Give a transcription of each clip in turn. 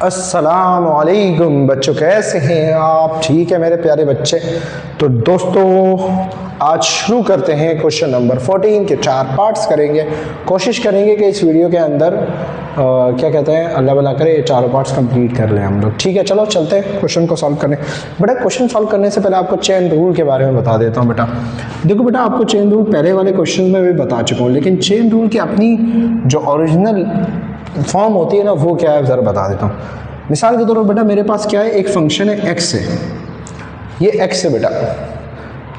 अस्सलाम वालेकुम बच्चों, कैसे हैं आप? ठीक है मेरे प्यारे बच्चे। तो दोस्तों आज शुरू करते हैं क्वेश्चन नंबर 14 के 4 पार्ट्स करेंगे। कोशिश करेंगे कि इस वीडियो के अंदर क्या कहते हैं, अल्लाह भला करे, ये चारों पार्ट्स कंप्लीट कर लें हम लोग। ठीक है, चलो चलते हैं क्वेश्चन को सॉल्व करने। बेटा क्वेश्चन सॉल्व करने से पहले आपको चेन रूल के बारे में बता देता हूँ। बेटा देखो बेटा, आपको चेन रूल पहले वाले क्वेश्चन में भी बता चुका हूँ, लेकिन चेन रूल की अपनी जो ओरिजिनल फॉर्म होती है ना, वो क्या है ज़रा बता देता हूँ। मिसाल के तौर पर बेटा मेरे पास क्या है, एक फंक्शन है एक्स है, ये एक्स है बेटा,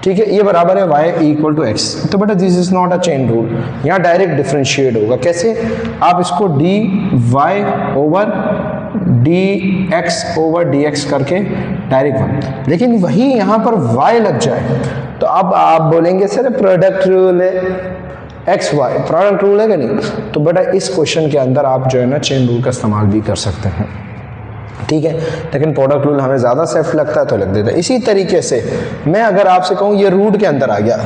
ठीक है, ये बराबर है y इक्वल टू एक्स। तो बेटा this is not a chain rule, यहाँ डायरेक्ट डिफरेंशिएट होगा। कैसे? आप इसको d y over d x over d x करके डायरेक्ट वन, लेकिन वही यहाँ पर y लग जाए तो अब आप बोलेंगे सर प्रोडक्ट रूल है, एक्स वाई प्रोडक्ट रूल है कि नहीं? तो बेटा इस क्वेश्चन के अंदर आप जो है ना चेन रूल का इस्तेमाल भी कर सकते हैं, ठीक है, लेकिन प्रोडक्ट रूल हमें ज़्यादा सेफ लगता है तो लग देता है। इसी तरीके से मैं अगर आपसे कहूँ ये रूट के अंदर आ गया,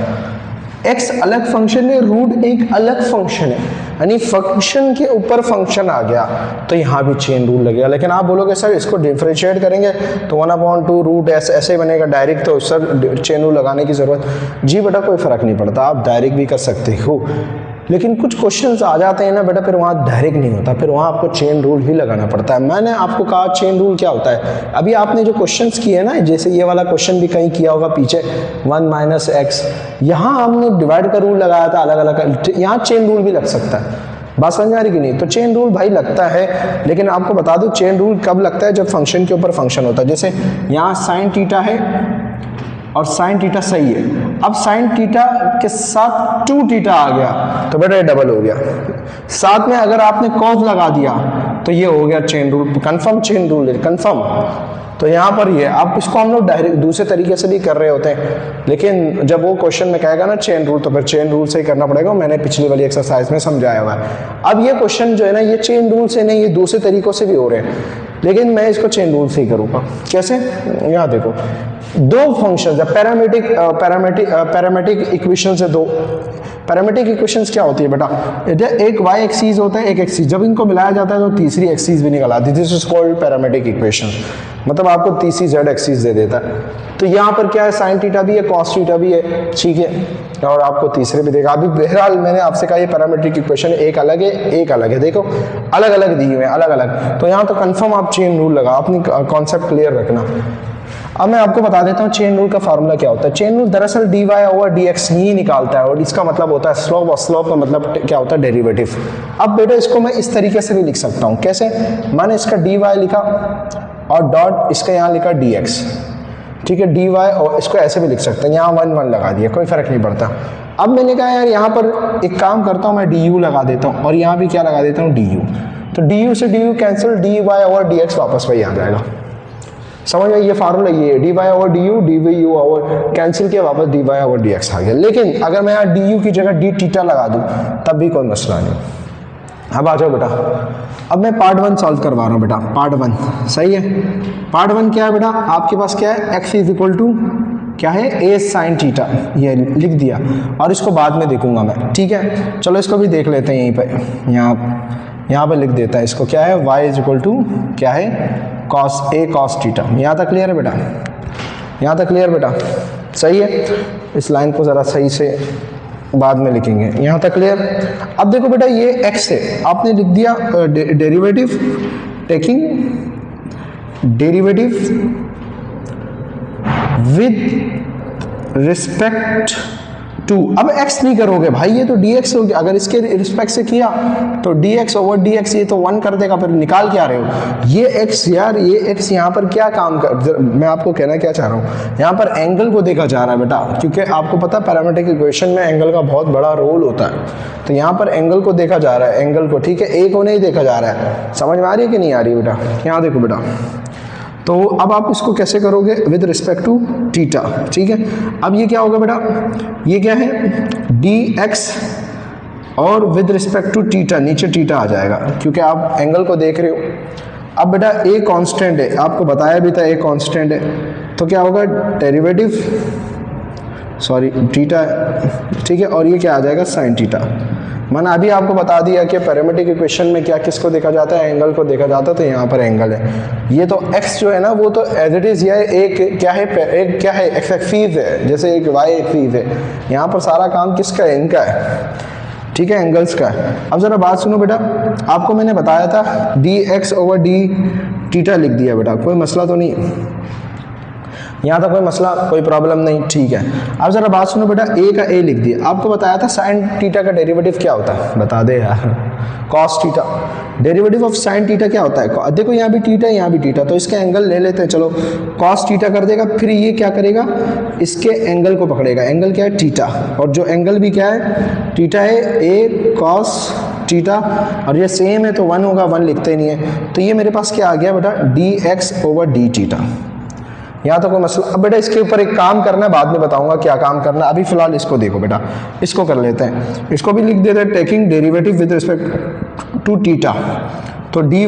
एक्स अलग फंक्शन है, रूट एक अलग फंक्शन है, यानी फंक्शन के ऊपर फंक्शन आ गया, तो यहाँ भी चेन रूल लगेगा। लेकिन आप बोलोगे सर इसको डिफरेंशिएट करेंगे तो 1/2 रूट ऐसे बनेगा डायरेक्ट, तो सर चेन रूल लगाने की ज़रूरत? जी बेटा कोई फ़र्क नहीं पड़ता, आप डायरेक्ट भी कर सकते हो, लेकिन कुछ क्वेश्चंस आ जाते हैं ना बेटा, फिर वहाँ डायरेक्ट नहीं होता, फिर वहाँ आपको चेन रूल ही लगाना पड़ता है। मैंने आपको कहा चेन रूल क्या होता है। अभी आपने जो क्वेश्चंस किए ना, जैसे ये वाला क्वेश्चन भी कहीं किया होगा पीछे 1 - x, यहाँ हमने डिवाइड का रूल लगाया था अलग अलग, यहाँ चेन रूल भी लग सकता है। बात समझ आ रही कि नहीं? तो चेन रूल भाई लगता है, लेकिन आपको बता दूं चेन रूल कब लगता है, जब फंक्शन के ऊपर फंक्शन होता है। जैसे यहाँ साइन थीटा है और साइन थीटा सही है, अब साइन थीटा के साथ 2 थीटा आ गया तो बेटा ये डबल हो गया। साथ में अगर आपने कॉस लगा दिया तो ये हो गया chain rule, confirm chain rule है, कंफर्म। तो यहाँ पर ये अब इसको हम लोग डायरेक्ट दूसरे तरीके से भी कर रहे होते हैं, लेकिन जब वो क्वेश्चन में कहेगा ना चेन रूल, तो फिर चेन रूल से ही करना पड़ेगा। मैंने पिछली वाली एक्सरसाइज में समझाया हुआ है। अब ये क्वेश्चन जो है ना, ये चेन रूल से नहीं, ये दूसरे तरीकों से भी हो रहे हैं, लेकिन मैं इसको चेन रूल से ही करूँगा। कैसे? यहाँ देखो, दो फंक्शन है, पैरामेट्रिक इक्वेशन है दो। पैरामेट्रिक इक्वेशंस क्या होती है बेटा? एक y एक्सिस होता है, एक एक्सिस, जब इनको मिलाया जाता है तो तीसरी एक्सिस भी निकल आती है। This is called parametric equation, मतलब आपको तीसरी z एक्सिस दे देता है। तो यहाँ पर क्या है, साइन थीटा भी है, कॉस थीटा भी है, ठीक है, और आपको तीसरे भी देगा। अभी बहरहाल मैंने आपसे कहा ये पैरामेट्रिक इक्वेशन एक अलग है, एक अलग है, देखो अलग अलग दी हुए हैं, अलग अलग। तो यहाँ तो कंफर्म आप चेन रूल लगा, अपनी कॉन्सेप्ट क्लियर रखना। अब मैं आपको बता देता हूँ चेन रूल का फार्मूला क्या होता है। चेन रूल दरअसल dy ओवर dx ही निकालता है, और इसका मतलब होता है स्लोप, और स्लोप का मतलब क्या होता है, डेरिवेटिव। अब बेटा इसको मैं इस तरीके से भी लिख सकता हूँ। कैसे? मैंने इसका dy लिखा और डॉट इसका यहाँ लिखा dx, ठीक है, dy, और इसको ऐसे भी लिख सकते हैं, यहाँ 1 लगा दिया, कोई फर्क नहीं पड़ता। अब मैंने कहा यार यहाँ पर एक काम करता हूँ, मैं du लगा देता हूँ, और यहाँ भी क्या लगा देता हूँ, du। तो du से du cancel, dy over dx वापस वही आ जाएगा। समझ में? ये फार्मूला ये है, dy over du, dv over cancel किया, वापस dy ओवर dx आ गया। लेकिन अगर मैं यहाँ du की जगह d थीटा लगा दूं तब भी कोई मसला नहीं। अब आ जाओ बेटा, अब मैं पार्ट 1 सॉल्व करवा रहा हूँ बेटा, पार्ट 1 सही है। पार्ट 1 क्या है बेटा? आपके पास क्या है, x इज इक्वल टू क्या है, a साइन थीटा, ये लिख दिया, और इसको बाद में देखूंगा मैं, ठीक है। चलो इसको भी देख लेते हैं यहीं पर, यहाँ पर लिख देता है इसको, क्या है, y इज इक्वल टू क्या है, cos a cos थीटा। यहाँ तक क्लियर है बेटा? यहाँ तक क्लियर बेटा? सही है। इस लाइन को ज़रा सही से बाद में लिखेंगे। यहाँ तक क्लियर? अब देखो बेटा ये x है, आपने लिख दिया derivative, taking derivative with respect to. अब x नहीं करोगे भाई, ये तो dx हो गया। अगर इसके रिस्पेक्ट से किया तो dx ओवर dx, ये तो 1 कर देगा, फिर निकाल क्या रहे हो ये x यार, ये x यहाँ पर क्या काम कर, मैं आपको कहना क्या चाह रहा हूँ, यहाँ पर एंगल को देखा जा रहा है बेटा, क्योंकि आपको पता है पैरामेट्रिक इक्वेशन में एंगल का बहुत बड़ा रोल होता है। तो यहाँ पर एंगल को देखा जा रहा है, एंगल को, ठीक है, ए को नहीं देखा जा रहा है। समझ में आ रही है कि नहीं आ रही बेटा? यहाँ देखो बेटा, तो अब आप इसको कैसे करोगे, विद रिस्पेक्ट टू थीटा, ठीक है। अब ये क्या होगा बेटा, ये क्या है, dx और विद रिस्पेक्ट टू थीटा, नीचे थीटा आ जाएगा क्योंकि आप एंगल को देख रहे हो। अब बेटा a कांस्टेंट है, आपको बताया भी था a कांस्टेंट है, तो क्या होगा, डेरिवेटिव सॉरी थीटा, ठीक है, और ये क्या आ जाएगा साइन थीटा। मैंने अभी आपको बता दिया कि पैरामीट्रिक इक्वेशन में क्या किसको देखा जाता है, एंगल को देखा जाता है, तो यहाँ पर एंगल है। ये तो x जो है ना वो तो एज इट इज, यह एक क्या है, एक क्या है, एक्स एक्सिस है, जैसे एक y एक्सिस है। यहाँ पर सारा काम किसका है, इनका है, ठीक है, एंगल्स का है। अब जरा बात सुनो बेटा, आपको मैंने बताया था dx ओवर d थीटा लिख दिया बेटा, कोई मसला तो नहीं, यहाँ तक कोई मसला, कोई प्रॉब्लम नहीं, ठीक है। अब जरा बात सुनो बेटा, a का a लिख दिया। आपको बताया था साइन थीटा का डेरिवेटिव क्या होता है, बता दे यार, cos theta. Derivative of sine theta क्या होता है, देखो यहाँ भी थीटा यहाँ भी थीटा, तो इसके एंगल ले लेते हैं, चलो कॉस थीटा कर देगा, फिर ये क्या करेगा, इसके एंगल को पकड़ेगा, एंगल क्या है, थीटा, और जो एंगल भी क्या है, थीटा है, a कॉस थीटा, और ये सेम है तो 1 होगा, 1 लिखते नहीं है, तो ये मेरे पास क्या आ गया बेटा, dx ओवर d थीटा। यहाँ तो कोई मसला। अब बेटा इसके ऊपर एक काम करना है, बाद में बताऊंगा क्या काम करना है, अभी फिलहाल इसको देखो बेटा, इसको कर लेते हैं, इसको भी लिख देते हैं, taking derivative with respect to theta, तो dy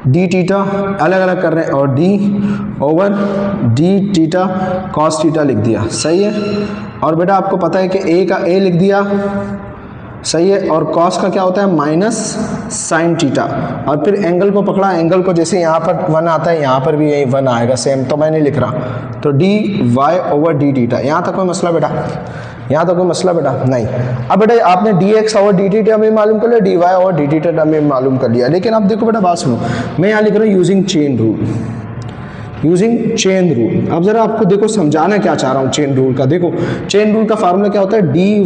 डी थीटा अलग अलग कर रहे हैं, और d over d theta cos theta लिख दिया, सही है। और बेटा आपको पता है कि a का a लिख दिया, सही है, और कॉस का क्या होता है, माइनस साइन थीटा, और फिर एंगल को पकड़ा, एंगल को जैसे यहाँ पर 1 आता है, यहाँ पर भी यही 1 आएगा सेम, तो मैं नहीं लिख रहा, तो dy ओवर d थीटा। यहाँ तक कोई मसला बेटा, यहाँ तक कोई मसला बेटा नहीं। अब बेटा आपने dx ओवर d थीटा में मालूम कर लिया, dy ओवर d थीटा में मालूम कर लिया, लेकिन अब देखो बेटा बात सुनो, मैं यहाँ लिख रहा हूँ using chain rule, using chain rule. अब जरा आपको देखो समझाना क्या चाह रहा हूँ चेन रूल का। देखो चेन रूल का फार्मूला क्या होता है, dy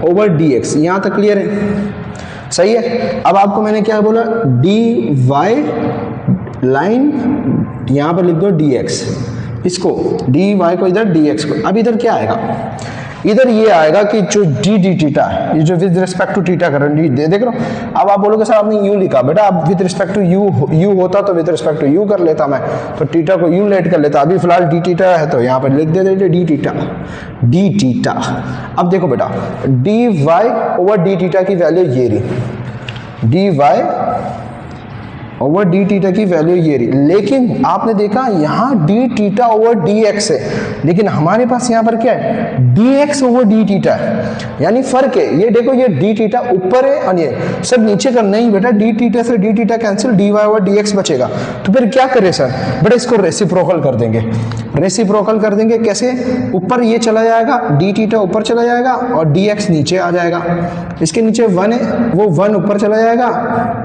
ओवर dx, यहाँ तक क्लियर है, सही है। अब आपको मैंने क्या बोला, dy लाइन यहाँ पर लिख दो dx, इसको dy को इधर dx को, अब इधर क्या आएगा, इधर ये आएगा कि जो डी थीटा है, ये जो विद रिस्पेक्ट टू थीटा कर रहे हैं, देख रहे हो। अब आप बोलोगे सर आपने यू लिखा, बेटा अब विद रिस्पेक्ट टू यू होता तो विद रिस्पेक्ट टू यू कर लेता मैं, तो थीटा को यू लेट कर लेता, अभी फिलहाल डी थीटा है तो यहाँ पर लिख देते डी थीटा। अब देखो बेटा d y over d theta की वैल्यू ये रही, d y over d theta की वैल्यू ये रही, लेकिन आपने देखा यहाँ d theta over d x है, लेकिन हमारे पास यहाँ पर क्या है, d x over d theta है, यानी फर्क है। ये देखो ये डी थीटा ऊपर है और ये सब नीचे का, नहीं बेटा डी थीटा से d theta cancel, d y over d x बचेगा। तो फिर क्या करें सर, बेटा इसको रेसिप्रोकल कर देंगे, रेसिप्रोकल कर देंगे कैसे, ऊपर ये चला जाएगा, डी थीटा ऊपर चला जाएगा और डी एक्स नीचे आ जाएगा, इसके नीचे 1 है वो 1 ऊपर चला जाएगा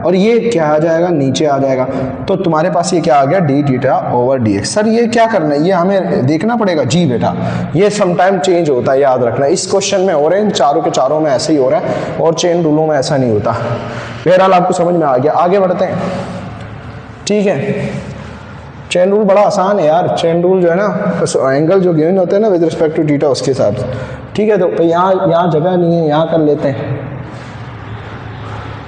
और ये क्या आ जाएगा, नीचे आ जाएगा। तो तुम्हारे पास ये क्या आ गया, D theta over d x. Sir ये क्या करना है, ये हमें देखना पड़ेगा। जी बेटा ये समटाइम चेंज होता है, याद रखना। इस क्वेश्चन में हो रहे हैं, चारों के चारों में ऐसे ही हो रहा है और चेन रूलों में ऐसा नहीं होता। बहरहाल आपको समझ में आ गया, आगे बढ़ते हैं, ठीक है। चेन रूल बड़ा आसान है यार, चेन रूल जो है ना, एंगल जो गिवन होते हैं ना विद रिस्पेक्ट टू थीटा उसके साथ, ठीक है। तो यहाँ जगह नहीं है, यहाँ कर लेते हैं,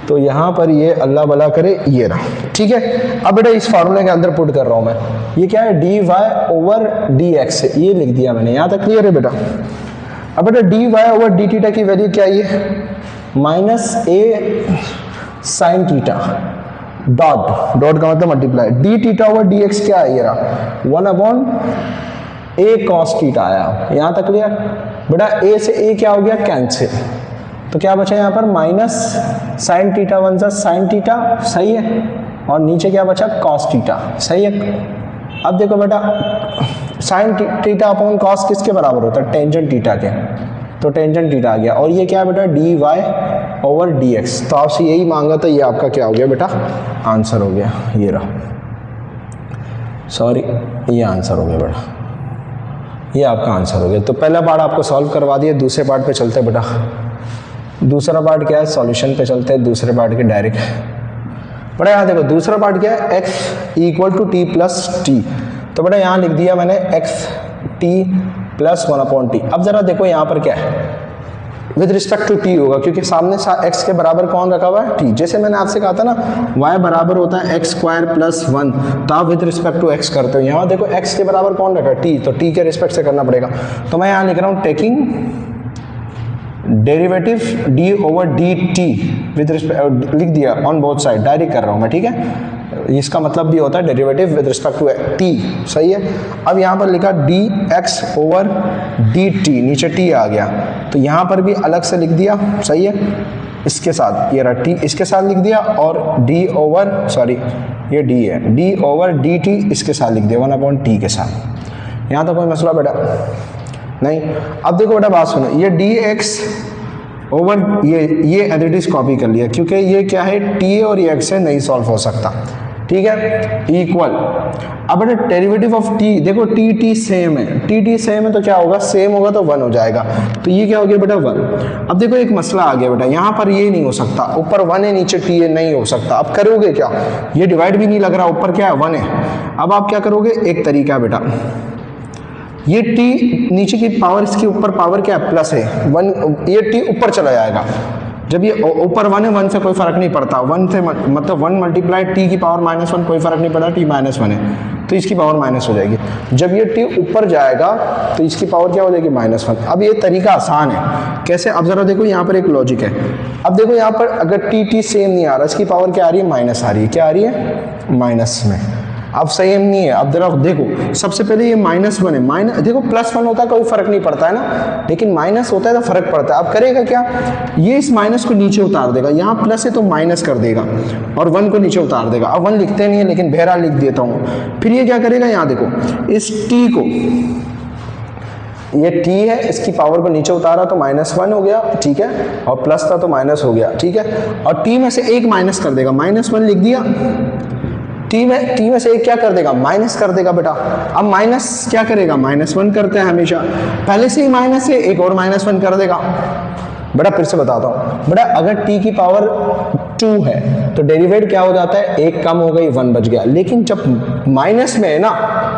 तो यहाँ पर ये अल्लाह भला करे ये रहा, ठीक है। अब बेटा इस फार्मूले के अंदर पुट कर रहा हूँ मैं, ये क्या है, d y over d x है, ये लिख दिया मैंने, यहाँ तक क्लियर है बेटा। अब बेटा d y over d theta की वैल्यू क्या है, minus a sine theta dot, dot का मतलब multiply, d theta over d x क्या है, ये रहा 1/a cos थीटा आया, यहाँ तक क्लियर। बेटा a से a क्या हो गया, कैंसिल, तो क्या बचा यहाँ पर, माइनस साइन थीटा 1 सा साइन थीटा, सही है, और नीचे क्या बचा, कॉस थीटा, सही है। अब देखो बेटा साइन थीटा अपॉन कॉस किसके बराबर होता है, टेंजेंट थीटा के, तो टेंजेंट थीटा आ गया। और ये क्या है बेटा, d y over d x, तो आपसे यही मांगा था, ये आपका क्या हो गया बेटा, आंसर हो गया, ये रहा, सॉरी ये आंसर हो गया बेटा, ये आपका आंसर हो गया। तो पहला पार्ट आपको सॉल्व करवा दिया, दूसरे पार्ट पे चलते बेटा। दूसरा पार्ट क्या है, सॉल्यूशन पे चलते हैं दूसरे पार्ट के डायरेक्ट। बेटा यहाँ देखो दूसरा पार्ट क्या है, x equal to t plus t, तो बेटा यहाँ लिख दिया मैंने x t प्लस 1/t। अब जरा देखो यहाँ पर क्या है, विद रिस्पेक्ट टू t होगा, क्योंकि सामने x के बराबर कौन रखा हुआ है, t। जैसे मैंने आपसे कहा था ना y बराबर होता है x स्क्वायर प्लस 1, तो आप विद रिस्पेक्ट टू x करते हो। यहाँ देखो x के बराबर कौन रखा है, t, तो t के रिस्पेक्ट से करना पड़ेगा। तो मैं यहाँ लिख रहा हूँ taking derivative d over dt with respect, लिख दिया ऑन बोथ साइड, डायरेक्ट कर रहा हूँ मैं, ठीक है। इसका मतलब भी होता है derivative with respect to t, सही है। अब यहाँ पर लिखा d x over d t, नीचे टी आ गया तो यहाँ पर भी अलग से लिख दिया, सही है, इसके साथ ये रहा टी इसके साथ लिख दिया, और डी ओवर सॉरी ये डी है, डी ओवर डी टी इसके साथ लिख दिया 1/t के साथ। यहाँ तो कोई मसला बेटा नहीं। अब देखो बेटा बात सुनो, ये डी एक्स ओवर ये एडिटिस कॉपी कर लिया क्योंकि ये क्या है टी और ये एक्स से नहीं सॉल्व हो सकता, ठीक है, इक्वल। अब बेटा डेरिवेटिव ऑफ टी देखो, टी टी सेम है, टी टी सेम है तो क्या होगा, सेम होगा तो 1 हो जाएगा, तो ये क्या हो गया बेटा 1। अब देखो एक मसला आ गया बेटा, यहाँ पर ये नहीं हो सकता, ऊपर 1 है नीचे टी है, नहीं हो सकता। अब करोगे क्या, ये डिवाइड भी नहीं लग रहा, ऊपर क्या है 1 है। अब आप क्या करोगे, एक तरीका है बेटा, ये t नीचे की पावर, इसके ऊपर पावर क्या है प्लस है 1, ये t ऊपर चला जाएगा। जब ये ऊपर 1 है, 1 से कोई फर्क नहीं पड़ता, 1 से मतलब 1 मल्टीप्लाई t की पावर -1, कोई फर्क नहीं पड़ा, t -1 है तो इसकी पावर माइनस हो जाएगी। जब ये t ऊपर जाएगा तो इसकी पावर क्या हो जाएगी -1। अब ये तरीका आसान है, कैसे, अब जरा देखो यहाँ पर एक लॉजिक है। अब देखो यहाँ पर अगर t सेम नहीं आ रहा, इसकी पावर क्या आ रही है, माइनस आ रही है, क्या आ रही है, माइनस में। अब सेम नहीं है, अब जरा देखो, सबसे पहले ये -1 है, माइनस देखो +1 होता है कोई फर्क नहीं पड़ता है ना, लेकिन माइनस होता है तो फर्क पड़ता है। अब करेगा क्या, ये इस माइनस को नीचे उतार देगा, यहाँ प्लस है तो माइनस कर देगा और 1 को नीचे उतार देगा। अब 1 लिखते नहीं है लेकिन बहरहाल लिख देता हूँ। फिर ये क्या करेगा, यहाँ देखो इस t को, ये t है, इसकी पावर को नीचे उतारा तो -1 हो गया, ठीक है, और प्लस था तो माइनस हो गया, ठीक है, और t में से एक माइनस कर देगा, -1 लिख दिया, t में से एक क्या कर देगा, माइनस कर देगा बेटा। अब माइनस क्या करेगा, -1 करते हैं हमेशा, पहले से ही माइनस है, एक और -1 कर देगा। बेटा फिर से बताता हूँ बेटा, अगर t की पावर 2 है तो डेरिवेट क्या हो जाता है, 1 कम हो गई, 1 बच गया। लेकिन जब माइनस में है ना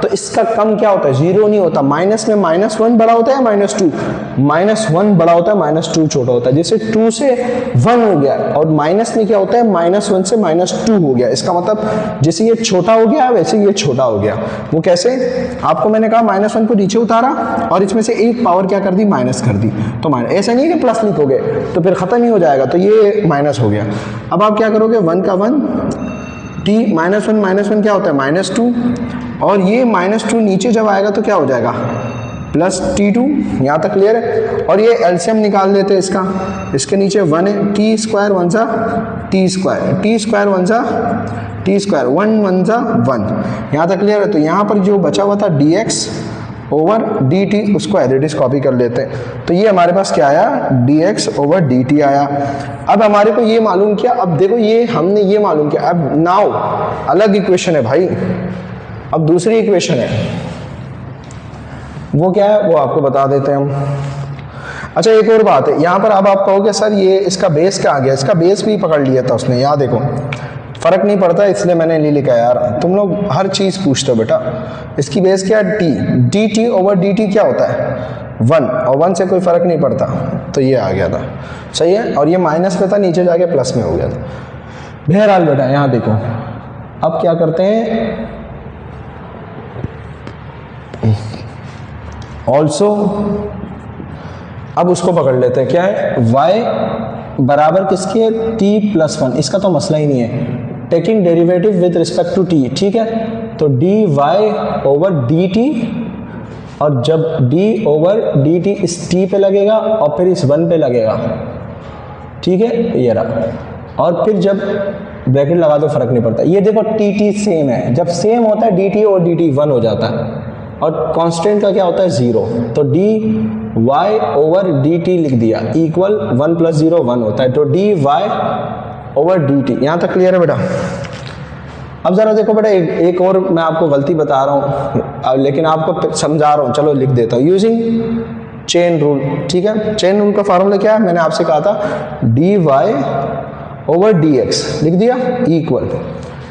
तो इसका कम क्या होता है, 0 नहीं होता। माइनस में -1 बड़ा होता है -2, -1 बड़ा होता है, -2 छोटा होता है। जैसे 2 से 1 हो गया, और माइनस में क्या होता है, -1 से -2 हो गया। इसका मतलब जैसे ये छोटा हो गया वैसे ये छोटा हो गया। वो कैसे, आपको मैंने कहा -1 को नीचे उतारा और इसमें से एक पावर क्या कर दी, माइनस कर दी, तो माइनस, ऐसा नहीं है कि प्लस लिखोगे तो फिर खत्म ही हो जाएगा, तो ये माइनस हो गया। अब आप क्या करोगे, 1 का 1, t -1 क्या होता है, -2, और ये -2 नीचे जब आएगा तो क्या हो जाएगा, +t2। यहाँ तक क्लियर है। और ये एलसीएम निकाल लेते हैं इसका, इसके नीचे 1 है, t स्क्वायर 1 सा t स्क्वायर, t स्क्वायर 1 सा t स्क्वायर, 1 1 सा 1। यहाँ तक क्लियर है। तो यहाँ पर जो बचा हुआ था dx ओवर dt, उसको एज इट इज कॉपी कर लेते हैं। तो ये हमारे पास क्या आया, dx ओवर dt आया। अब हमारे को ये मालूम किया, अब देखो ये हमने ये मालूम किया। अब नाउ अलग इक्वेशन है भाई, अब दूसरी इक्वेशन है, वो क्या है वो आपको बता देते हैं हम। अच्छा एक और बात है, यहाँ पर अब आप कहोगे सर ये इसका बेस क्या आ गया, इसका बेस भी पकड़ लिया था उसने। यहाँ देखो फर्क नहीं पड़ता इसलिए मैंने नहीं लिखा यार, तुम लोग हर चीज पूछते हो बेटा। इसकी बेस क्या है, t, dt ओवर dt क्या होता है, 1, और 1 से कोई फर्क नहीं पड़ता, तो ये आ गया था, सही है। और ये माइनस में था, नीचे जाके प्लस में हो गया था। बहरहाल बेटा यहाँ देखो, अब क्या करते हैं, ऑल्सो अब उसको पकड़ लेते हैं, क्या है, y बराबर किसके, t+1। इसका तो मसला ही नहीं है, taking derivative with respect to t, ठीक है। तो dy ओवर dt, और जब d ओवर dt इस t पे लगेगा और फिर इस 1 पे लगेगा, ठीक है, ये रहा। और फिर जब ब्रैकेट लगा दो फर्क नहीं पड़ता। ये देखो t सेम है, जब सेम होता है dt और dt 1 हो जाता है, और कांस्टेंट का क्या होता है 0। तो dy ओवर dt लिख दिया इक्वल 1 + 0 1 होता है, तो dy ओवर dt। यहाँ तक क्लियर है बेटा। अब जरा देखो बेटा, एक और मैं आपको गलती बता रहा हूँ, लेकिन आपको समझा रहा हूँ, चलो लिख देता हूँ। यूजिंग चेन रूल, ठीक है। चेन रूल का फार्मूला क्या है, मैंने आपसे कहा था dy ओवर dx, लिख दिया इक्वल।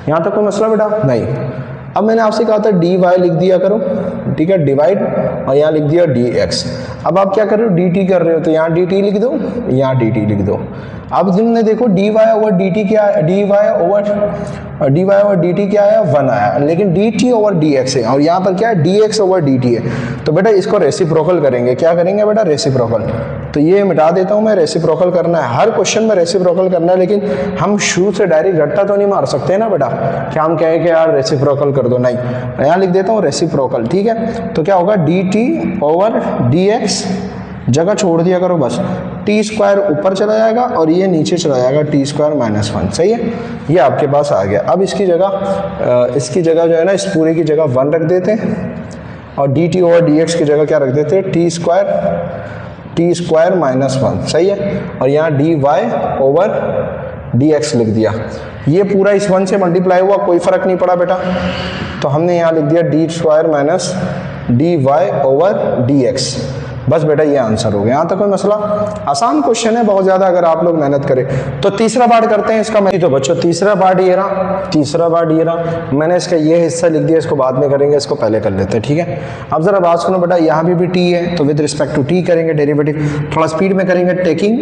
यहाँ तक कोई मसला बेटा नहीं। अब मैंने आपसे कहा था dy लिख दिया करो, ठीक है, डिवाइड, और यहाँ लिख दिया dx। अब आप क्या कर रहे हो, dt कर रहे हो, तो यहाँ dt लिख दो, यहाँ dt लिख दो। अब तुमने देखो dy ओवर dt क्या है, dy ओवर dt क्या आया, 1 आया, लेकिन dt ओवर dx है, और यहाँ पर क्या है, dx ओवर dt है। तो बेटा इसको रेसिप्रोकल करेंगे, क्या करेंगे बेटा, रेसिप्रोकल। तो ये मिटा देता हूँ मैं, रेसिप्रोकल करना है, हर क्वेश्चन में रेसिप्रोकल करना है, लेकिन हम शुरू से डायरेक्ट रट्टा तो नहीं मार सकते ना बेटा कि हम कहें कि यार रेसिप्रोकल कर दो, नहीं, यहाँ लिख देता हूँ रेसिप्रोकल, ठीक है। तो क्या होगा, D T over d x, जगह छोड़ दिया करो बस, टी स्क्वायर ऊपर चला जाएगा और ये नीचे चला जाएगा टी स्क्वायर माइनस 1, सही है, ये आपके पास आ गया। अब इसकी जगह जो है ना, इस पूरे की जगह 1 रख देते हैं और D T over d x की जगह क्या रख देते हैं, टी स्क्वायर माइनस 1, सही है, और यहाँ d y over d x लिख दिया। ये पूरा इस 1 से मल्टीप्लाई हुआ, कोई फर्क नहीं पड़ा बेटा, तो हमने यहाँ लिख दिया d square minus d y over d x. बस बेटा ये आंसर हो गया, यहाँ तक कोई मसला। आसान क्वेश्चन है बहुत ज़्यादा अगर आप लोग मेहनत करें। तो तीसरा पार्ट करते हैं इसका। तो बच्चों तीसरा पार्ट ये रहा, मैंने इसका ये हिस्सा लिख दिया, इसको बाद में करेंगे, इसको पहले कर लेते हैं, ठीक है। अब जरा बात सुनो बेटा, यहाँ भी टी है तो विद रिस्पेक्ट टू टी करेंगे डेरिवेटिव, थोड़ा स्पीड में करेंगे। टेकिंग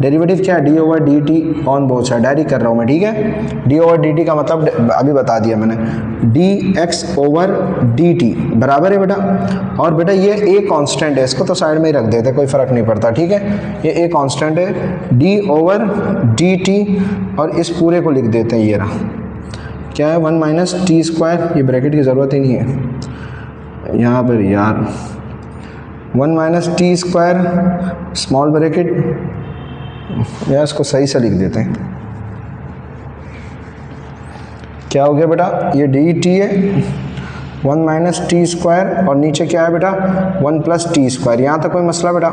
डेरिवेटिव क्या है, D over d T on both side, direct कर रहा हूँ मैं, ठीक है। डी ओवर डी टी का मतलब अभी बता दिया मैंने, D x over d T बराबर है बेटा। और बेटा ये ए कांस्टेंट है, इसको तो साइड में ही रख देते, कोई फर्क नहीं पड़ता, ठीक है। ये ए कांस्टेंट है, डी ओवर डी टी, और इस पूरे को लिख देते हैं, ये रहा क्या है, 1 माइनस टी स्क्वायर, ये ब्रैकेट की ज़रूरत ही नहीं है यहाँ पर यार, 1 minus T square small bracket, या इसको सही से लिख देते हैं, क्या हो गया बेटा, ये डी टी है 1 माइनस टी स्क्वायर और नीचे क्या है बेटा 1 प्लस टी स्क्वायर। यहाँ तक कोई मसला बेटा।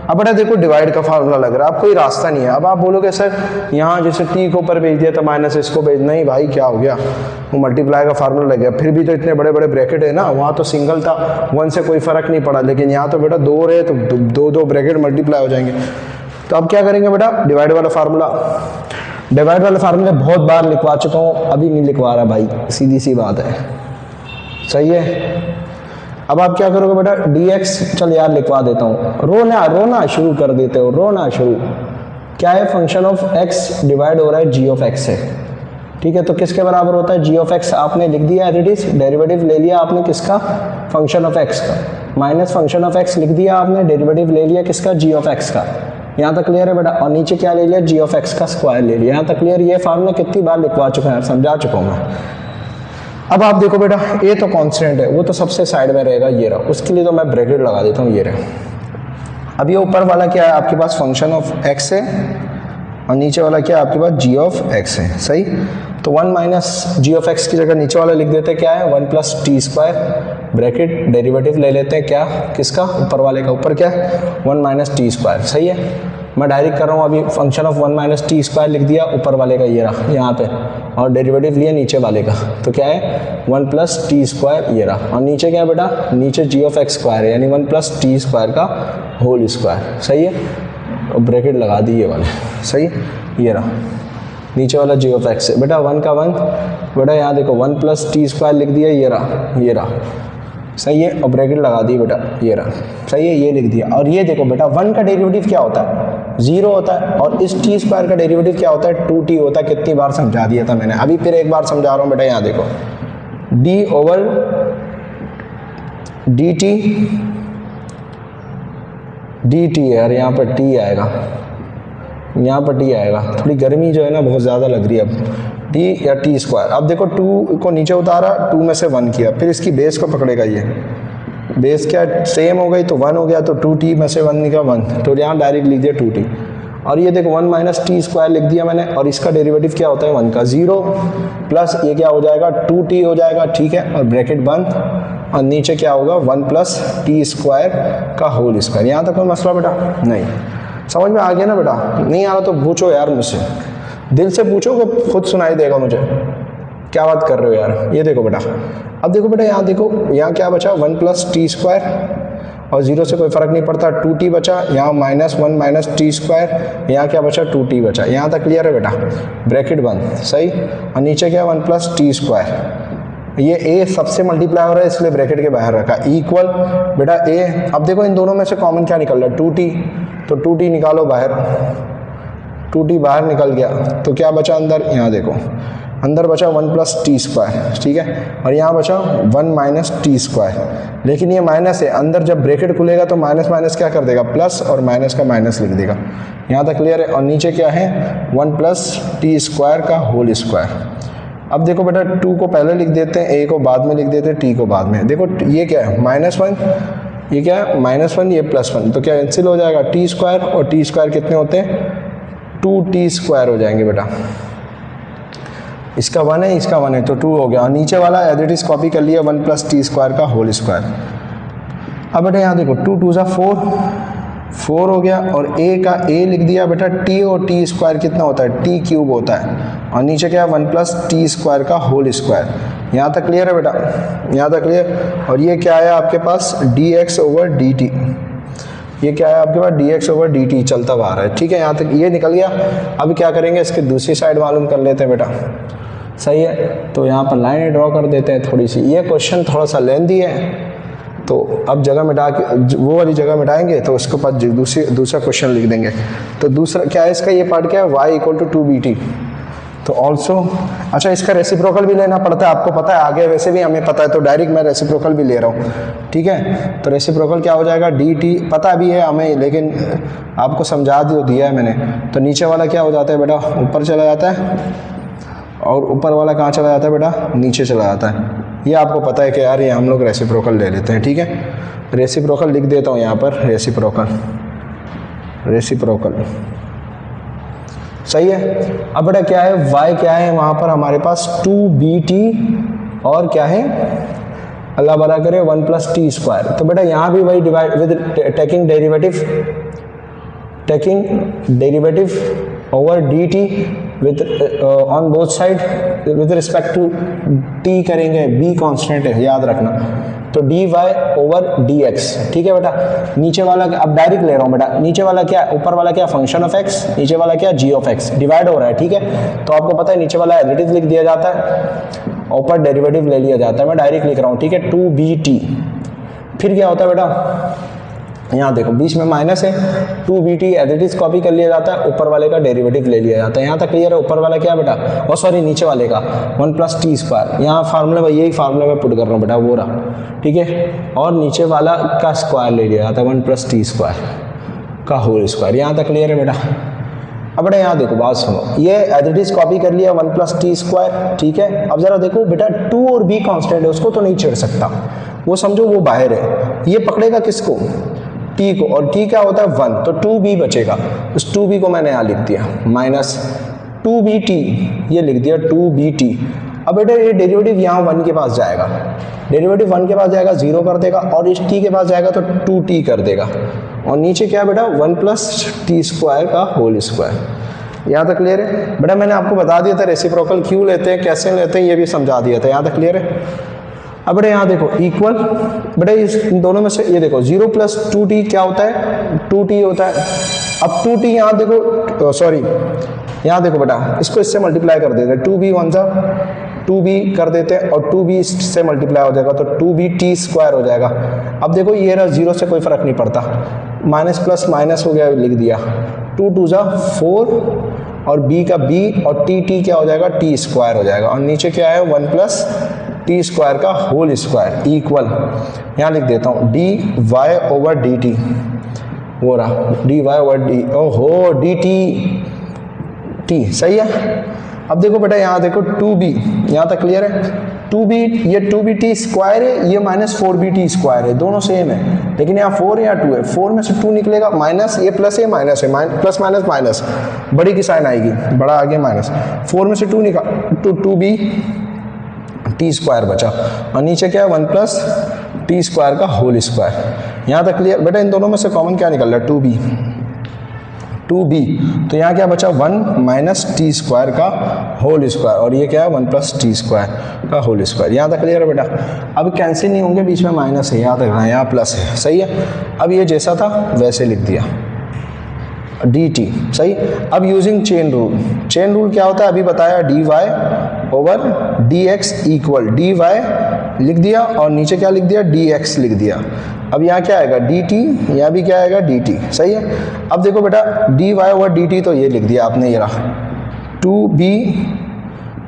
अब बेटा देखो डिवाइड का फार्मूला लग रहा है, अब कोई रास्ता नहीं है। अब आप बोलोगे सर यहाँ जैसे टी को ऊपर भेज दिया तो माइनस इसको भेज, नहीं भाई क्या हो गया, वो मल्टीप्लाई का फार्मूला लग गया। फिर भी तो इतने बड़े बड़े ब्रैकेट है ना, वहाँ तो सिंगल था 1 से कोई फर्क नहीं पड़ा, लेकिन यहाँ तो बेटा 2 रहे तो दो ब्रैकेट मल्टीप्लाई हो जाएंगे। तो अब क्या करेंगे बेटा, डिवाइड वाला फार्मूला बहुत बार लिखवा चुका हूँ, अभी नहीं लिखवा रहा भाई, सीधी सी बात है, सही है। अब आप क्या करोगे बेटा, dx, चल यार लिखवा देता हूँ, रोना शुरू कर देते हो, रोना शुरू, क्या है, फंक्शन ऑफ x डिवाइड हो रहा है g ऑफ x से, ठीक है। तो किसके बराबर होता है, g ऑफ x आपने लिख दिया एज इट इज, डेरिवेटिव ले लिया आपने किसका, फंक्शन ऑफ x का, माइनस फंक्शन ऑफ x लिख दिया आपने, डेरिवेटिव ले लिया किसका, g ऑफ x का। यहाँ तक क्लियर है बेटा, और नीचे क्या ले लिया, g ऑफ x का स्क्वायर ले लिया। यहाँ तक क्लियर, ये फार्मूला कितनी बार लिखवा चुका है, समझा चुका हूँ मैं। अब आप देखो बेटा, ए तो कांस्टेंट है, वो तो सबसे साइड में रहेगा, ये रहा, उसके लिए तो मैं ब्रैकेट लगा देता हूँ, ये रहा। अब ये ऊपर वाला क्या है आपके पास, फंक्शन ऑफ x है, और नीचे वाला क्या है आपके पास, g ऑफ x है, सही। तो 1 माइनस जी ऑफ एक्स की जगह नीचे वाला लिख देते हैं, क्या है 1 plus T square, bracket derivative ले लेते हैं क्या, किसका, ऊपर वाले का, ऊपर क्या है 1 माइनस टी स्क्वायर, सही है। मैं डायरेक्ट कर रहा हूँ अभी, function of 1 minus T square लिख दिया, ऊपर वाले का ये रहा यहाँ पे, और डेरिवेटिव लिया नीचे वाले का, तो क्या है 1 प्लस टी स्क्वायर ये रहा, और नीचे क्या है बेटा, नीचे जी ऑफ एक्स स्क्वायर है, यानी 1 प्लस टी स्क्वायर का होल स्क्वायर, सही है। और ब्रैकेट लगा दी ये वाले, सही है, ये रहा नीचे वाला जी ऑफ एक्स है बेटा, 1 का 1 बेटा, यहाँ देखो 1 प्लस टी स्क्वायर लिख दिया, ये रहा, सही है, और ब्रैकेट लगा दी बेटा, ये रहा, सही है, ये लिख दिया। और ये देखो बेटा 1 का डेरिवेटिव क्या होता है, 0 होता है, और इस टी स्क्वायर का डेरिवेटिव क्या होता है, 2t होता है। कितनी बार समझा दिया था मैंने, अभी फिर एक बार समझा रहा हूँ बेटा, यहाँ देखो d ओवर dt है यार, यहाँ पर t आएगा, यहाँ पर t आएगा, थोड़ी गर्मी जो है ना बहुत ज़्यादा लग रही है अब, t या टी स्क्वायर। अब देखो 2 को नीचे उतारा, 2 में से 1 किया, फिर इसकी बेस को पकड़ेगा, ये बेस क्या सेम हो गई तो 1 हो गया, तो 2t में से 1 निकला 1, तो यहाँ डायरेक्ट लिख दिया 2t। और ये देखो 1 माइनस टी स्क्वायर लिख दिया मैंने, और इसका डेरिवेटिव क्या होता है 1 का 0 प्लस ये क्या हो जाएगा 2t हो जाएगा, ठीक है, और ब्रैकेट बंद, और नीचे क्या होगा 1 प्लस टी स्क्वायर का होल स्क्वायर। यहाँ तक कोई मसला बेटा नहीं, समझ में आ गया ना बेटा, नहीं आ रहा तो पूछो यार मुझसे, दिल से पूछो, खुद सुनाई देगा मुझे, क्या बात कर रहे हो यार। ये देखो बेटा, अब देखो बेटा, यहाँ देखो, यहाँ क्या बचा 1 प्लस टी स्क्वायर, और 0 से कोई फर्क नहीं पड़ता, 2t बचा, यहाँ माइनस 1 माइनस टी स्क्वायर, यहाँ क्या बचा 2t बचा। यहाँ तक क्लियर है बेटा, ब्रैकेट बंद, सही, और नीचे क्या 1 प्लस टी स्क्वायर, ये a सबसे मल्टीप्लाई हो रहा है इसलिए ब्रैकेट के बाहर रखा, इक्वल बेटा a। अब देखो इन दोनों में से कॉमन क्या निकल रहा है 2t, तो 2t निकालो बाहर, 2t बाहर निकल गया, तो क्या बचा अंदर, यहाँ देखो अंदर बचा 1 प्लस टी स्क्वायर, ठीक है, और यहाँ बचा 1 माइनस टी स्क्वायर। लेकिन ये माइनस है, अंदर जब ब्रैकेट खुलेगा तो माइनस माइनस क्या कर देगा, प्लस, और माइनस का माइनस लिख देगा। यहाँ तक क्लियर है। और नीचे क्या है, 1 प्लस टी स्क्वायर का होल स्क्वायर। अब देखो बेटा 2 को पहले लिख देते हैं, ए को बाद में लिख देते हैं, टी को बाद में। देखो ये क्या है, -1, ये क्या है -1, ये +1, तो क्या कैंसिल हो जाएगा, टी स्क्वायर और टी स्क्वायर कितने होते हैं, 2t स्क्वायर हो जाएंगे बेटा। इसका 1 है, इसका 1 है, तो 2 हो गया। और नीचे वाला एज इट इज कॉपी कर लिया, 1 प्लस टी स्क्वायर का होल स्क्वायर। अब बेटा यहाँ देखो 2 2 4 हो गया, और a का a लिख दिया बेटा, t और t स्क्वायर कितना होता है, t क्यूब होता है, और नीचे क्या है 1 प्लस टी स्क्वायर का होल स्क्वायर। यहाँ तक क्लियर है बेटा, यहाँ तक क्लियर। और ये क्या है आपके पास, dx ओवर dt, ये क्या है आपके पास, dx ओवर dt चलता हुआ आ रहा है, ठीक है, यहाँ तक ये निकल गया। अब क्या करेंगे, इसकी दूसरी साइड मालूम कर लेते हैं बेटा, सही है। तो यहाँ पर लाइन ड्रॉ कर देते हैं थोड़ी सी। ये क्वेश्चन थोड़ा सा लेंथी है, तो अब जगह मिटा के वो वाली जगह मिटाएंगे तो उसके बाद दूसरा क्वेश्चन लिख देंगे। तो दूसरा क्या है इसका, ये पार्ट क्या है, y इक्वल टू 2bt। तो ऑल्सो, अच्छा इसका रेसिप्रोकल भी लेना पड़ता है, आपको पता है, आगे वैसे भी हमें पता है, तो डायरेक्ट मैं रेसिप्रोकल भी ले रहा हूँ, ठीक है। तो रेसिप्रोकल क्या हो जाएगा, dt, पता भी है हमें, लेकिन आपको समझा दिया है मैंने। तो नीचे वाला क्या हो जाता है बेटा, ऊपर चला जाता है, और ऊपर वाला कहाँ चला जाता है बेटा, नीचे चला जाता है। ये आपको पता है कि यार ये हम लोग रेसिप्रोकल ले लेते हैं, ठीक है। रेसिप्रोकल लिख देता हूँ यहाँ पर, रेसिप्रोकल, सही है। अब बेटा क्या है, y क्या है वहाँ पर हमारे पास 2bt, और क्या है, अल्लाह भला करे 1 प्लस टी स्क्वायर। तो बेटा यहाँ भी वही divide with taking derivative over dt with on both side with respect to t करेंगे, b कांस्टेंट है याद रखना, तो dy ओवर dx, ठीक है बेटा। नीचे वाला अब डायरेक्ट ले रहा हूँ बेटा, नीचे वाला क्या, ऊपर वाला क्या, फंक्शन ऑफ x, नीचे वाला क्या, g ऑफ x, डिवाइड हो रहा है, ठीक है। तो आपको पता है नीचे वाला एडिटिव लिख दिया जाता है, ऊपर डेरिवेटिव ले लिया जाता है, मैं डायरेक्ट लिख रहा हूँ, ठीक है, 2bt। फिर क्या होता है बेटा, यहाँ देखो बीच में माइनस है, 2bt as it is copy कर लिया जाता है, ऊपर वाले का डेरिवेटिव ले लिया जाता है। यहाँ तक क्लियर है। ऊपर वाला क्या बेटा, और सॉरी नीचे वाले का 1 प्लस टी स्क्वायर, यहाँ फार्मूला में यही फार्मूला में पुट कर रहा हूँ बेटा, वो रहा, ठीक है। और नीचे वाला का स्क्वायर ले लिया जाता है, 1 प्लस टी स्क्वायर का होल स्क्वायर। यहाँ तक क्लियर है बेटा। अब बेटा यहाँ देखो बात सुनो, ये एज इट इज कॉपी कर लिया 1 प्लस टी स्क्वायर, ठीक है। अब जरा देखो बेटा 2 और b कांस्टेंट है, उसको तो नहीं छेड़ सकता, वो समझो वो बाहर है, ये पकड़ेगा किसको, t को, और t क्या होता है 1, तो 2b बचेगा, उस 2b को मैंने यहाँ लिख दिया माइनस 2bt, ये लिख दिया 2bt। अब बेटा ये डेरिवेटिव यहाँ 1 के पास जाएगा, डेरिवेटिव 1 के पास जाएगा 0 कर देगा, और इस t के पास जाएगा तो 2t कर देगा, और नीचे क्या बेटा 1 प्लस टी स्क्वायर का होल स्क्वायर। यहाँ तक क्लियर है बेटा। मैंने आपको बता दिया था रेसिप्रोकल क्यों लेते हैं, कैसे लेते हैं, ये भी समझा दिया था। यहाँ तक क्लियर है। अब बेटा यहाँ देखो इक्वल, बेटा इन दोनों में से ये देखो 0 प्लस 2t क्या होता है, 2t होता है। अब 2t यहाँ देखो, सॉरी यहाँ देखो बेटा, इसको इससे मल्टीप्लाई कर देते हैं, 2b 1 जा 2b कर देते हैं, और 2b इससे मल्टीप्लाई हो जाएगा तो 2bt स्क्वायर हो जाएगा। अब देखो ये रहा, 0 से कोई फर्क नहीं पड़ता, माइनस प्लस माइनस हो गया, लिख दिया 2 2 जा 4, और b का b, और t क्या हो जाएगा, t स्क्वायर हो जाएगा, और नीचे क्या है 1 प्लस टी स्क्वायर का होल स्क्वायर इक्वल, यहाँ लिख देता हूँ dy ओवर dt, वो रहा dy ओवर डी, ओहो dt t, सही है। अब देखो बेटा यहाँ देखो 2b, यहाँ तक क्लियर है, 2b, ये 2bt स्क्वायर है, ये माइनस 4bt स्क्वायर है, दोनों सेम है, लेकिन यहाँ 4 या 2 है, 4 में से 2 निकलेगा, माइनस ये प्लस है, माइनस है, प्लस माइनस माइनस, बड़ी की साइन आएगी, बड़ा आ गया माइनस, 4 में से 2 निकाल तो 2b टी स्क्वायर बचा, और नीचे क्या है 1 प्लस टी स्क्वायर का होल स्क्वायर। यहाँ तक क्लियर बेटा। इन दोनों में से कॉमन क्या निकल रहा है, 2b, तो यहाँ क्या बचा 1 माइनस टी स्क्वायर का होल स्क्वायर, और ये क्या है 1 प्लस टी स्क्वायर का होल स्क्वायर। यहाँ तक क्लियर है बेटा। अब कैंसिल नहीं होंगे, बीच में माइनस है, याद रखना, यहाँ प्लस है, सही है। अब ये जैसा था वैसे लिख दिया dt, सही। अब यूजिंग चेन रूल क्या होता है अभी बताया, dy over dx equal dy लिख दिया, और नीचे क्या लिख दिया, dx लिख दिया। अब यहाँ क्या आएगा dt, यहाँ भी क्या आएगा dt, सही है। अब देखो बेटा dy ओवर dt, तो ये लिख दिया आपने, ये रहा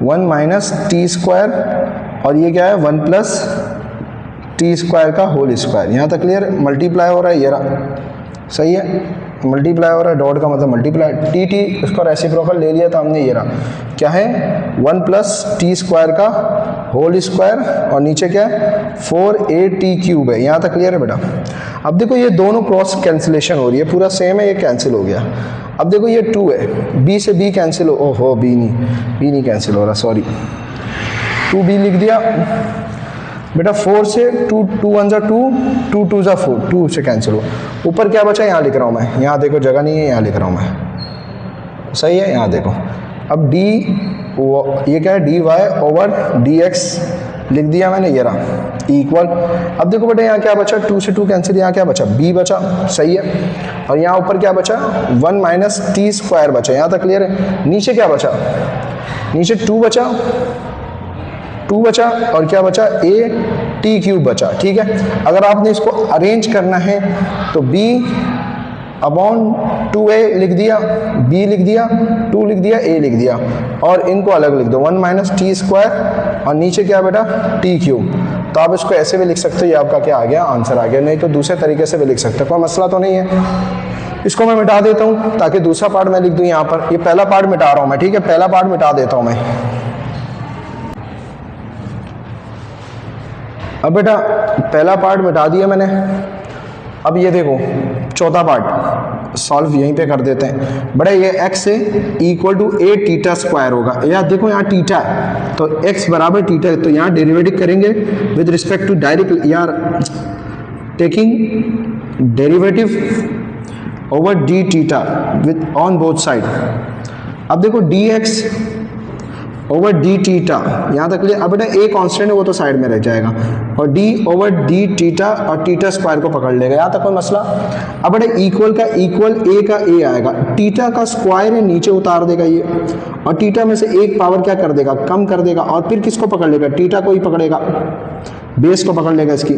1 माइनस टी स्क्वायर और ये क्या है 1 प्लस टी स्क्वायर का होल स्क्वायर। यहाँ तक क्लियर? मल्टीप्लाई हो रहा है, ये रहा, सही है, मल्टीप्लाई हो रहा है, डॉट का मतलब मल्टीप्लाई, टी टी उसका रेसिप्रोकल ले लिया तो हमने, ये रहा क्या है 1 प्लस टी स्क्वायर का होल स्क्वायर और नीचे क्या है 4at क्यूब है। यहाँ तक क्लियर है बेटा? अब देखो ये दोनों क्रॉस कैंसिलेशन हो रही है, पूरा सेम है, ये कैंसिल हो गया। अब देखो ये 2 है, b से b कैंसिल हो, ओहो b नहीं कैंसिल हो रहा, सॉरी, 2b लिख दिया बेटा। 4 से 2 1 जा 2, 2 2 जा 4, 2 से कैंसिल हो। ऊपर क्या बचा, यहाँ लिख रहा हूँ मैं, यहाँ देखो जगह नहीं है, यहाँ लिख रहा हूँ मैं, सही है, यहाँ देखो। अब d ये क्या है dy ओवर dx लिख दिया मैंने, ये रहा इक्वल। अब देखो बेटा यहाँ क्या बचा, 2 से 2 कैंसिल, यहाँ क्या बचा b बचा, सही है। और यहाँ ऊपर क्या बचा 1 माइनस टी स्क्वायर बचा। यहाँ तक क्लियर है? नीचे क्या बचा, नीचे 2 बचा और क्या बचा a टी क्यूब बचा। ठीक है, अगर आपने इसको अरेंज करना है तो b अपॉन 2a लिख दिया, b लिख दिया, 2 लिख दिया, a लिख दिया और इनको अलग लिख दो 1 माइनस टी स्क्वायर और नीचे क्या बेटा टी क्यूब। तो आप इसको ऐसे भी लिख सकते हो, ये आपका क्या आ गया, आंसर आ गया। नहीं तो दूसरे तरीके से भी लिख सकते हो, कोई मसला तो नहीं है। इसको मैं मिटा देता हूँ ताकि दूसरा पार्ट मैं लिख दूँ यहाँ पर। ये पहला पार्ट मिटा रहा हूँ मैं, ठीक है, पहला पार्ट मिटा देता हूँ मैं। अब बेटा पहला पार्ट मिटा दिया मैंने। अब ये देखो चौथा पार्ट सॉल्व यहीं पे कर देते हैं। बड़ा ये x है equal to a theta square होगा। यार देखो यहाँ टीटा है तो x बराबर टीटा है, तो यहाँ डेरिवेटिव करेंगे विद रिस्पेक्ट टू डायरेक्ट, यार taking derivative over d theta with on both side. अब देखो dx ओवर डी टीटा, यहाँ तक क्लियर। अब बेटा a कांस्टेंट है वो तो साइड में रह जाएगा और d ओवर डी टीटा और टीटा स्क्वायर को पकड़ लेगा, यहाँ तक कोई मसला। अब बेटा इक्वल का इक्वल a का a आएगा, टीटा का स्क्वायर है नीचे उतार देगा ये और टीटा में से एक पावर क्या कर देगा, कम कर देगा और फिर किसको पकड़ लेगा, टीटा को ही पकड़ेगा, बेस को पकड़ लेगा इसकी।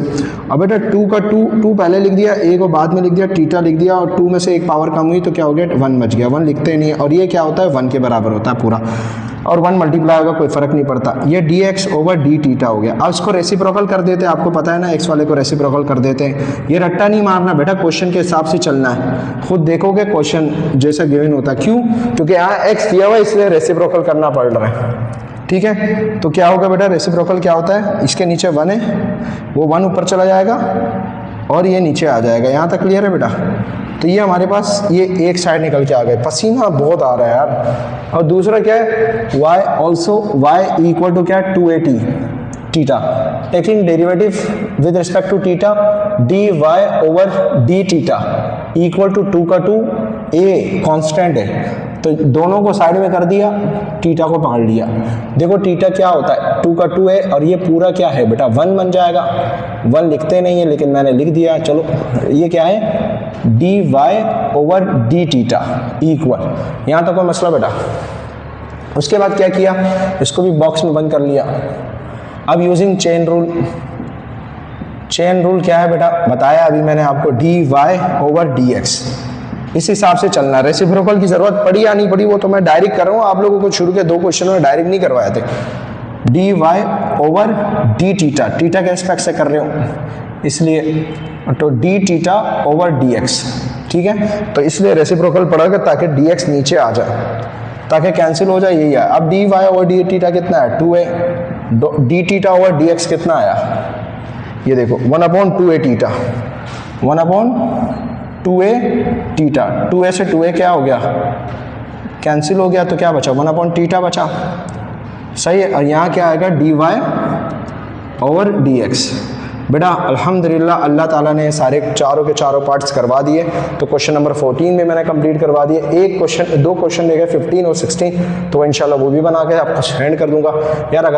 अब बेटा 2 का 2 पहले लिख दिया, a को बाद में लिख दिया, टीटा लिख दिया और 2 में से एक पावर कम हुई तो क्या हो गया 1 बच गया। 1 लिखते नहीं है और ये क्या होता है 1 के बराबर होता है पूरा, और 1 मल्टीप्लाई होगा कोई फर्क नहीं पड़ता। ये dx ओवर डी टीटा हो गया। अब इसको रेसिप्रोकल कर देते हैं, आपको पता है ना x वाले को रेसिप्रोकल कर देते हैं। ये रट्टा नहीं मारना बेटा, क्वेश्चन के हिसाब से चलना है, खुद देखोगे क्वेश्चन जैसा गिवन होता है। क्यों? क्योंकि यहाँ x दिया हुआ इसलिए रेसिप्रोकल करना पड़ रहा है, ठीक है। तो क्या होगा बेटा, रेसिप्रोकल क्या होता है, इसके नीचे 1 है वो 1 ऊपर चला जाएगा और ये नीचे आ जाएगा। यहाँ तक क्लियर है बेटा? तो ये हमारे पास ये एक साइड निकल के आ गए, पसीना बहुत आ रहा है यार। और दूसरा क्या है y also, y equal to क्या है 2at theta, taking derivative with respect to theta dy over d theta equal to 2 का 2, a कांस्टेंट है तो दोनों को साइड में कर दिया, टीटा को पकड़ लिया। देखो टीटा क्या होता है 2 का 2 है और ये पूरा क्या है बेटा 1 बन जाएगा। 1 लिखते नहीं है लेकिन मैंने लिख दिया, चलो ये क्या है dy over d theta equal, यहाँ तक कोई मसला बेटा। उसके बाद क्या किया, इसको भी बॉक्स में बंद कर लिया। अब using chain rule, chain rule क्या है बेटा बताया अभी मैंने आपको, dy ओवर dx, इस हिसाब से चलना। रेसिप्रोकल की जरूरत पड़ी या नहीं पड़ी वो तो मैं डायरेक्ट कर रहा हूँ, आप लोगों को शुरू के 2 क्वेश्चन में डायरेक्ट नहीं करवाए थे। dy over d theta, theta के एस्पेक्ट से कर रहे हो इसलिए, तो डी टीटा ओवर dx, ठीक है। तो इसलिए रेसिप्रोकल पड़ेगा ताकि dx नीचे आ जाए, ताकि कैंसिल हो जाए, यही है। अब dy ओवर डी टीटा कितना है 2 है, डी टीटा ओवर dx कितना आया, ये देखो 1/2a theta, 1/2a theta, 2a से 2a क्या हो गया कैंसिल हो गया, तो क्या बचा 1 टीटा बचा, सही है। और यहाँ क्या आएगा dy ओवर dx। बेटा अल्हम्दुलिल्लाह अल्लाह ताला ने सारे चारों के चारों पार्ट्स करवा दिए। तो क्वेश्चन नंबर 14 में मैंने कंप्लीट करवा दिए। एक क्वेश्चन 2 क्वेश्चन रह गए 15 और 16, तो इंशाल्लाह वो भी बना के आपको सेंड कर दूंगा यार। अगर